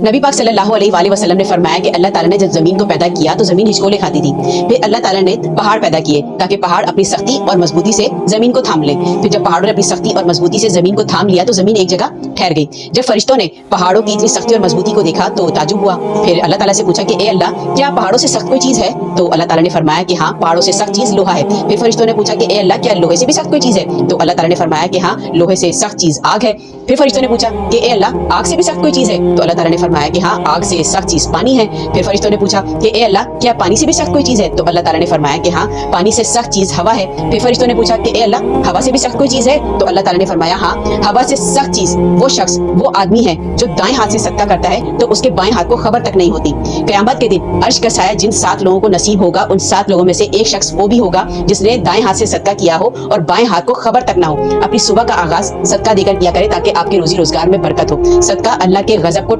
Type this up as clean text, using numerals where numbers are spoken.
नबी पाक सल्लल्लाहु अलैहि वसल्लम ने फरमाया कि अल्लाह ताला ने जब जमीन को पैदा किया तो जमीन हिचकोले खाती थी। फिर अल्लाह ताला ने पहाड़ पैदा किए ताकि पहाड़ अपनी सख्ती और मजबूती से जमीन को थाम ले। फिर जब पहाड़ों ने अपनी सख्ती और मजबूती से जमीन को थाम लिया तो जमीन एक जगह ठहर गई। जब फरिश्तों ने पहाड़ों की इतनी सख्ती और मजबूती को देखा तो ताजुब हुआ। फिर अल्लाह ताला से पूछा कि ए अल्लाह, क्या पहाड़ों से सख्त कोई चीज है? तो अल्लाह ताला ने फरमाया कि हाँ, पहाड़ों से सख्त चीज लोहा है। फिर फरिश्तों ने पूछा कि ए अल्लाह, क्या लोहे से भी सख्त कोई चीज है? तो अल्लाह ताला ने फरमाया कि हाँ, लोहे से सख्त चीज आग है। फिर फरिश्तों ने पूछा कि ए अल्लाह, आग से भी सख्त कोई चीज है? तो अल्लाह ताला ने फरमाया कि हाँ, आग से सख्त चीज पानी है। फिर फरिश्तों ने पूछा कि ए अल्लाह, क्या पानी से भी सख्त कोई चीज है? तो अल्लाह ताला ने फरमाया कि हाँ, पानी से सख्त चीज हवा है। फिर फरिश्तों ने पूछा कि ए अल्लाह, हवा से भी सख्त कोई चीज है? तो अल्लाह ताला ने फरमाया हाँ, हवा से सख्त चीज वो शख्स, वो आदमी है जो दाएं हाथ से सदका करता है तो उसके बाएं हाथ को खबर तक नहीं होती। क़यामत के दिन अर्श का साया जिन 7 लोगों को नसीब होगा, उन 7 लोगों में से एक शख्स वो भी होगा जिसने दाएं हाथ से सदका किया हो और बाएं हाथ को खबर तक ना हो। अपनी सुबह का आगाज सदका देकर किया करे ताकि आपके रोजी रोजगार में बरकत हो। सदका अल्लाह के गजब को